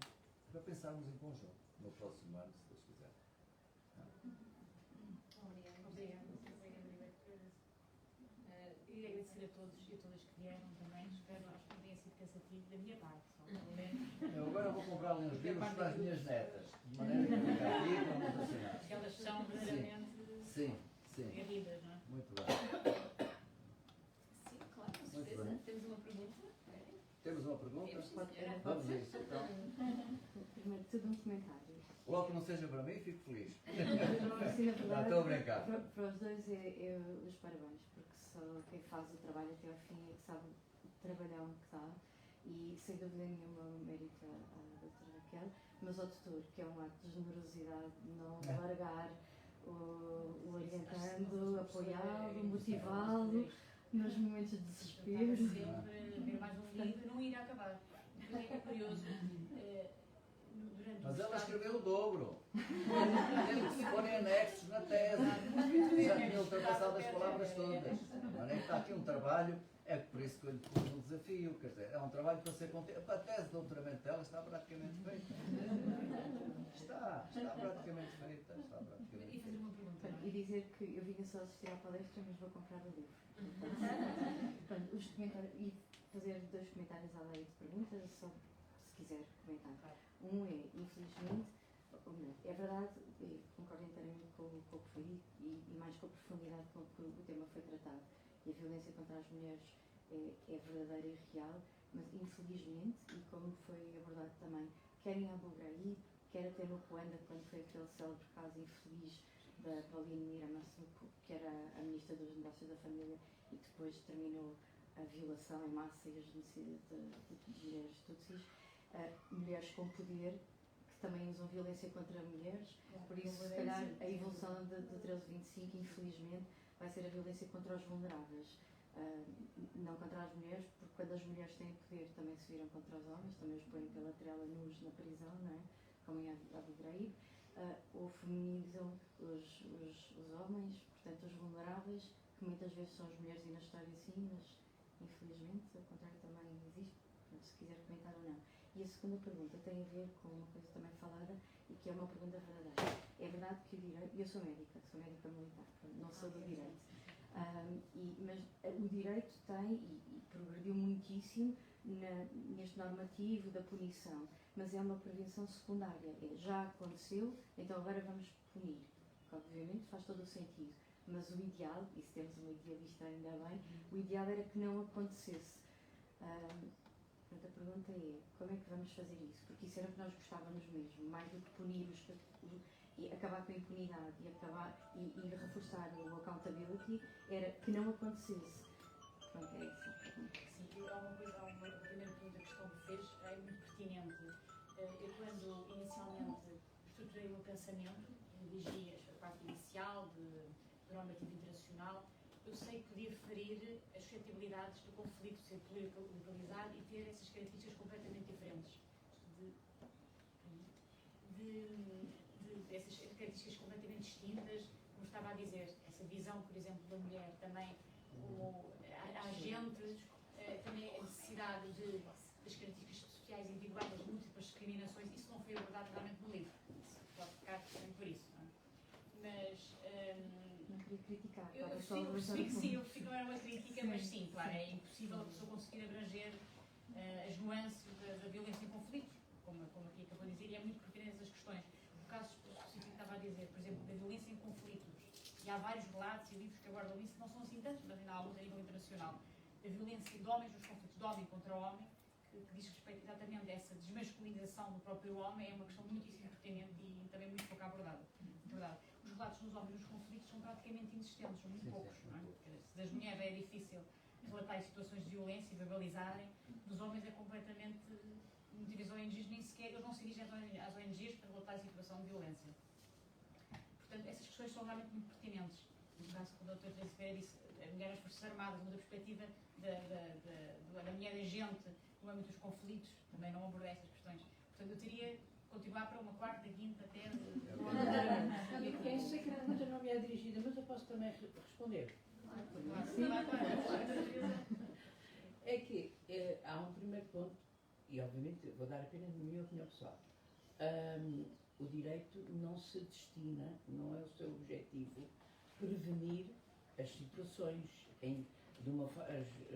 S3: para pensarmos em conjunto no próximo ano, se Deus quiser.
S4: Obrigada. E agradecer a todos e a todas que vieram também. Espero que não tenha sido cansativo da minha parte, só pelo menos.
S3: Eu agora vou comprar ali uns livros para as minhas netas, de maneira que fica aqui e vamos assinar.
S4: Porque elas são verdadeiramente
S3: Sim.
S4: aguerridas, não é?
S3: Muito bem.
S1: Sim, claro, com
S3: Muito
S1: certeza.
S3: bem.
S1: Temos uma pergunta?
S3: Temos uma pergunta?
S1: Temos, sim, senhora.
S3: Vamos a isso, então.
S2: Primeiro de tudo, um comentário.
S3: Logo que não seja para mim, fico feliz.
S2: Sim, na
S3: Não,
S2: verdade,
S3: estou a brincar.
S2: para os dois é os parabéns, porque só quem faz o trabalho até ao fim é que sabe o trabalhão que dá. E sem dúvida nenhuma mérito à doutora Raquel, mas ao tutor, que é um ato de generosidade, não largar o orientando, apoiá-lo, motivá-lo nos momentos de desespero.
S4: Sempre ver mais um livro, não ir a acabar. É curioso. Durante
S3: Mas
S4: o
S3: ela
S4: estado-
S3: escreveu o dobro. Teve que se pôr em anexos na tese. Já tinha ultrapassado as palavras todas. Mas está aqui um trabalho, é por isso que eu lhe pus um desafio. Quer dizer, é um trabalho para ser contido. A tese de doutoramento dela está praticamente feita. Está praticamente feita. Está praticamente
S4: E fazer
S3: feita.
S4: uma pergunta.
S2: E dizer que eu vinha só assistir à palestra, mas vou comprar o livro. Portanto, os comentários, e fazer 2 comentários além de perguntas, só se quiser comentar. Um é, infelizmente, ou melhor, é verdade, e concordo inteiramente com o que foi dito e mais com a profundidade com que o tema foi tratado. E a violência contra as mulheres é verdadeira e real, mas infelizmente, e como foi abordado também, quer em Abu Ghraib, quer até no Ruanda, quando foi aquele célebre caso infeliz da Pauline Mira Massuko, que era a ministra dos Negócios da Família, e que depois terminou a violação em massa e o genocídio de mulheres tutsis, mulheres com poder que também usam violência contra mulheres, por isso se calhar a evolução do 1325 infelizmente vai ser a violência contra os vulneráveis, não contra as mulheres, porque quando as mulheres têm poder também se viram contra os homens, também os põem pela trela nus na prisão, não é? Como em Abu Ghraib, ou feminizam os homens, portanto os vulneráveis, que muitas vezes são as mulheres, e na história sim, mas infelizmente o contrário também existe, portanto, se quiser comentar ou não. E a segunda pergunta tem a ver com uma coisa também falada e que é uma pergunta verdadeira. É verdade que o direito, eu sou médica militar, não sou do direito,
S6: Mas o direito tem, e progrediu muitíssimo neste normativo da punição, mas é uma prevenção secundária. Já aconteceu, então agora vamos punir. Obviamente faz todo o sentido, mas o ideal, e se temos uma idealista ainda bem, o ideal era que não acontecesse. Portanto, a pergunta é, como é que vamos fazer isso? Porque isso era o que nós gostávamos mesmo, mais do que punir e acabar com a impunidade e reforçar o accountability, era que não acontecesse. Pronto, é isso a pergunta.
S4: Sim, há uma primeira pergunta que questão que fez é muito pertinente. Eu, quando inicialmente estruturei o meu pensamento, elegi a parte inicial de normativo internacional, eu sei que podia referir as suscetibilidades do conflito ser pluralizado e ter essas características completamente diferentes. Essas características completamente distintas, como estava a dizer, essa visão, por exemplo, da mulher também como agente, também a necessidade das características sociais individuais, das múltiplas discriminações, isso não foi abordado realmente no livro. Isso pode ficar também por isso. Não é? Mas.
S6: Não queria criticar.
S4: Eu percebi que sim, eu percebi que não era uma crítica, mas sim, claro, é impossível a pessoa conseguir abranger as nuances da violência em conflitos, como aqui acabou de dizer, e é muito pertinente essas questões. O caso específico que estava a dizer, por exemplo, da violência em conflitos, e há vários relatos e livros que abordam isso, não são assim tantos, mas ainda há alguns a nível internacional, da violência de homens nos conflitos de homem contra homem, que diz respeito exatamente a essa desmasculinização do próprio homem, é uma questão muitíssimo pertinente e também muito pouco abordada. Verdade. Os relatos dos homens nos conflitos são praticamente inexistentes, são muito poucos. Não é? Se das mulheres é difícil relatar situações de violência e verbalizarem, dos homens é completamente. Muitas ONGs nem sequer, eles não se dirigem às ONGs para relatar a situação de violência. Portanto, essas questões são realmente muito pertinentes. No caso que o Dr. Terceira disse, a mulher nas Forças Armadas, uma da perspectiva da mulher agente no âmbito dos conflitos, também não abordei essas questões. Portanto, eu teria continuar para uma quarta, quinta, tese.
S5: Eu sei que a pergunta não me é dirigida, mas eu posso também responder. É que há um primeiro ponto, e obviamente vou dar apenas a minha opinião pessoal. O direito não se destina, não é o seu objetivo, prevenir as situações,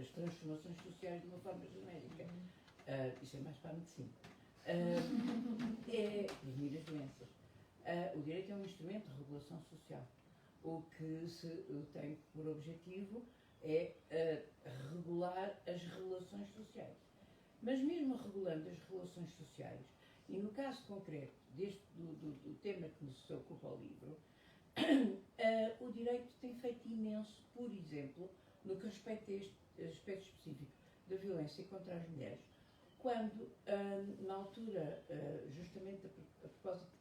S5: as transformações sociais de uma forma genérica. Isso é mais para a medicina. É prevenir as doenças. O direito é um instrumento de regulação social. O que se tem por objetivo é regular as relações sociais. Mas mesmo regulando as relações sociais, e no caso concreto do tema que nos ocupa o livro, o direito tem feito imenso, por exemplo, no que respeita a este aspecto específico da violência contra as mulheres, quando, na altura, justamente a propósito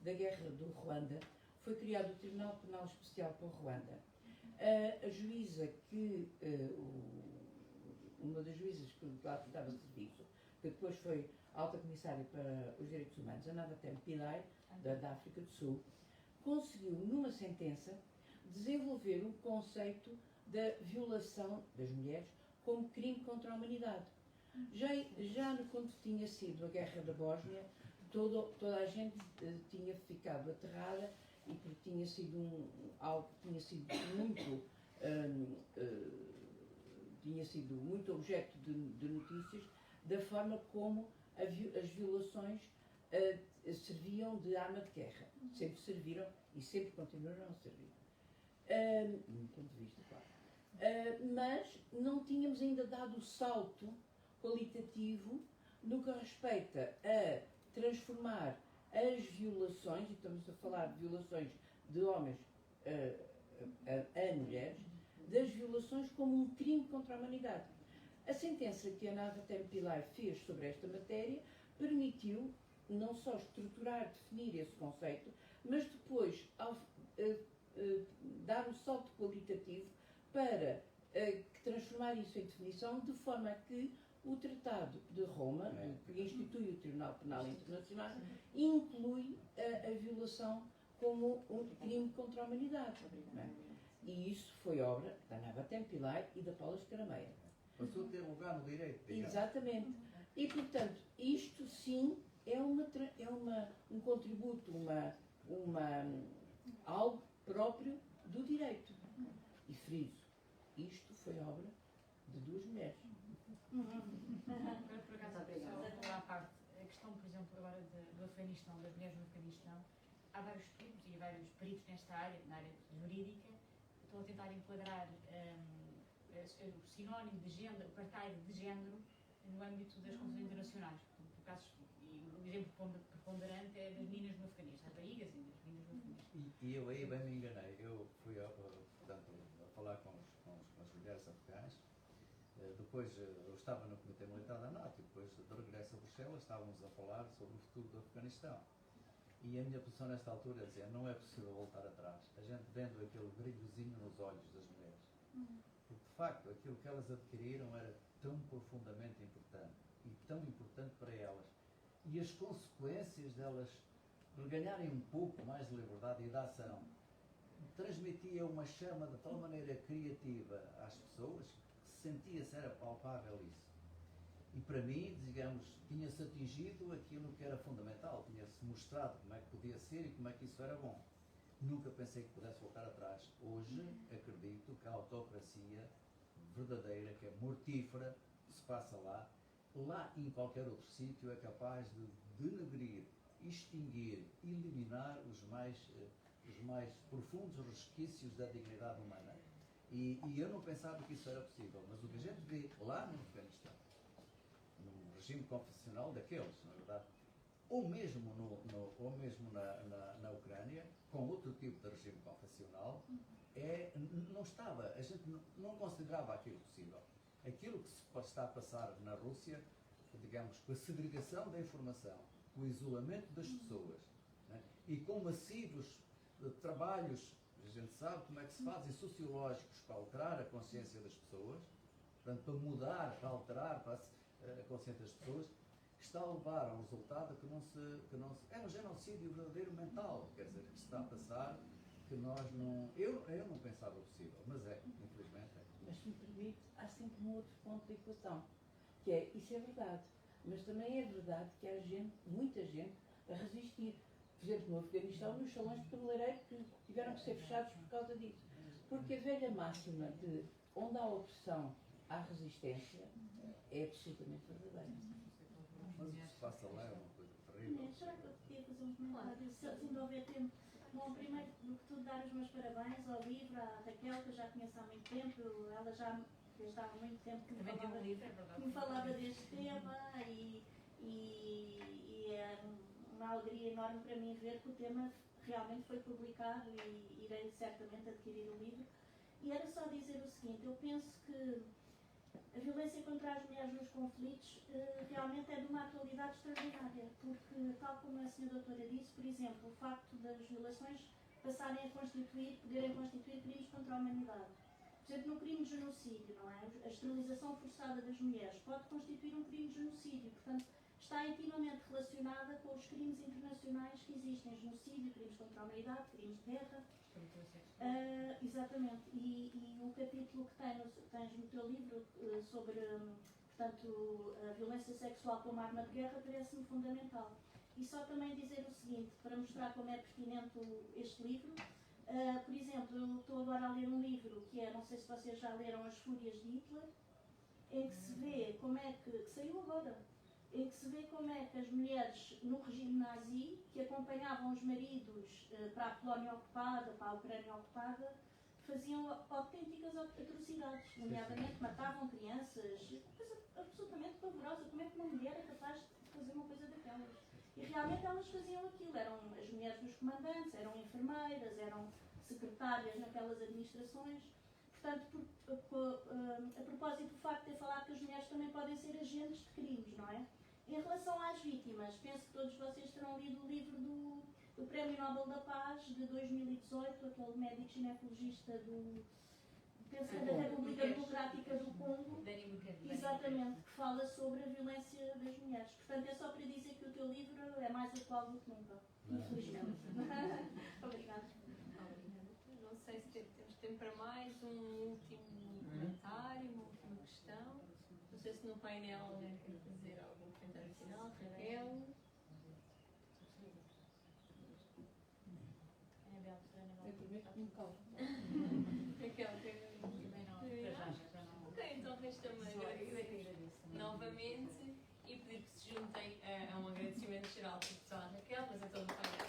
S5: da guerra do Ruanda, foi criado o Tribunal Penal Especial para o Ruanda. A juíza uma das juízas que lá dava serviço, que depois foi alta comissária para os direitos humanos, a Navatem Pillay, da África do Sul, conseguiu, numa sentença, desenvolver o conceito da violação das mulheres como crime contra a humanidade. Já quando tinha sido a Guerra da Bósnia, toda a gente tinha ficado aterrada e porque tinha sido algo que tinha sido muito objeto de notícias, da forma como as violações serviam de arma de guerra. Sempre serviram e sempre continuaram a servir. Do meu ponto de vista, claro. Mas não tínhamos ainda dado o salto qualitativo no que respeita a transformar as violações, e estamos a falar de violações de homens a mulheres, das violações como um crime contra a humanidade. A sentença que a Navatem Pillay fez sobre esta matéria permitiu não só estruturar, definir esse conceito, mas depois dar o salto qualitativo para transformar isso em definição, de forma a que o Tratado de Roma, que institui o Tribunal Penal Internacional, inclui a violação como um crime contra a humanidade. E isso foi obra da Navatem Pillay e da Paula Escarameia.
S3: Passou a ter lugar no direito.
S5: Exatamente. E, portanto, isto sim é um contributo, algo próprio do direito. E friso, foi obra de duas mulheres.
S4: Por acaso,
S6: Muito obrigada.
S4: só para à parte, a questão, por exemplo, agora do Afeganistão, das mulheres no Afeganistão, há vários estudos e vários peritos nesta área, na área jurídica, que estão a tentar enquadrar o sinónimo de género, o apartheid de género, no âmbito das convenções internacionais. Portanto, por casos, e o exemplo preponderante é das meninas no Afeganistão, raparigas e das meninas no Afeganistão.
S3: E eu aí bem me enganei. Eu fui, portanto, a falar com as mulheres afegãs. Depois eu estava no Comitê Militar da NATO e depois de regresso a Bruxelas estávamos a falar sobre o futuro do Afeganistão. E a minha posição nesta altura é dizer, não é possível voltar atrás. A gente vendo aquele brilhozinho nos olhos das mulheres. Porque de facto aquilo que elas adquiriram era tão profundamente importante e tão importante para elas. E as consequências delas ganharem um pouco mais de liberdade e de ação transmitia uma chama de tal maneira criativa às pessoas que sentia-se, era palpável isso. E para mim, digamos, tinha-se atingido aquilo que era fundamental, tinha-se mostrado como é que podia ser e como é que isso era bom. Nunca pensei que pudesse voltar atrás. Hoje acredito que a autocracia verdadeira, que é mortífera, que se passa lá e em qualquer outro sítio, é capaz de denegrir, extinguir, eliminar os mais profundos resquícios da dignidade humana. E eu não pensava que isso era possível, mas o que a gente vê lá no Afeganistão, num regime confessional daqueles, na verdade, ou mesmo, na Ucrânia, com outro tipo de regime confessional, não estava, a gente não considerava aquilo possível. Aquilo que se está a passar na Rússia, digamos, com a segregação da informação, com o isolamento das pessoas, né, e com massivos trabalhos, a gente sabe como é que se fazem, sociológicos, para alterar a consciência das pessoas, portanto, para mudar, para alterar a consciência das pessoas, que está a levar a um resultado que não se é um genocídio verdadeiro mental, quer dizer, que se está a passar, que nós não... Eu não pensava possível, mas infelizmente é.
S5: Mas se me permite, há sempre um outro ponto de equação, que é, isso é verdade, mas também é verdade que há gente, muita gente, a resistir. Por exemplo, no Afeganistão, nos salões de cabeleireiro que tiveram que ser fechados por causa disso. Porque a velha máxima de onde há opressão, há resistência, é absolutamente verdadeira.
S3: Mas o que se passa lá é uma coisa terrível.
S7: Já que eu podia fazer uns comentários, se ainda houver tempo. Bom, primeiro do que tudo, dar os meus parabéns ao livro, à Raquel, que eu já conheço há muito tempo. Ela já, desde há muito tempo, que
S4: Também tem um livro, é verdade.
S7: me falava deste tema e é uma alegria enorme para mim ver que o tema realmente foi publicado e irei certamente adquirir o livro. E era só dizer o seguinte, eu penso que a violência contra as mulheres nos conflitos realmente é de uma atualidade extraordinária, porque, tal como a senhora doutora disse, por exemplo, o facto das violações poderem constituir crimes contra a humanidade. Por exemplo, no crime de genocídio, não é? A esterilização forçada das mulheres pode constituir um crime de genocídio, portanto, está intimamente relacionada com os crimes internacionais que existem, genocídio, crimes contra a humanidade, crimes de guerra. Exatamente, e o capítulo que tens no teu livro sobre portanto, a violência sexual como arma de guerra parece-me fundamental. E só também dizer o seguinte, para mostrar como é pertinente este livro, por exemplo, eu estou agora a ler um livro que é, não sei se vocês já leram, As Fúrias de Hitler, em que se vê como é que saiu agora, em que se vê como é que as mulheres no regime nazi, que acompanhavam os maridos para a Polónia ocupada, para a Ucrânia ocupada, faziam autênticas atrocidades, nomeadamente matavam crianças, coisa absolutamente pavorosa. Como é que uma mulher é capaz de fazer uma coisa daquelas? E realmente elas faziam aquilo, eram as mulheres dos comandantes, eram enfermeiras, eram secretárias naquelas administrações. Portanto, a propósito do facto de ter falado que as mulheres também podem ser agentes de crimes, não é? Em relação às vítimas, penso que todos vocês terão lido o livro do Prémio Nobel da Paz de 2018, aquele médico ginecologista penso que é da República Democrática do Congo, exatamente, que fala sobre a violência das mulheres. Portanto, é só para dizer que o teu livro é mais atual do que nunca, infelizmente. Obrigada.
S1: Não sei se temos tempo para mais um último comentário, uma última questão. Não sei se no painel quer fazer algum comentário final. Raquel?
S5: Eu prometo que me calo.
S1: Raquel,
S4: Também não, para já não.
S1: resta-me agradecer novamente e pedir que se juntem a um agradecimento geral por pessoal da Raquel, mas a todo o painel.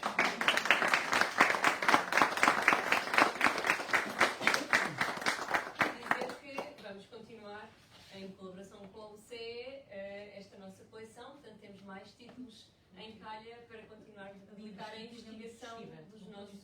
S1: Dizer que vamos continuar em colaboração com o CE esta nossa coleção, portanto temos mais títulos em calha para continuarmos a dedicar a investigação dos nossos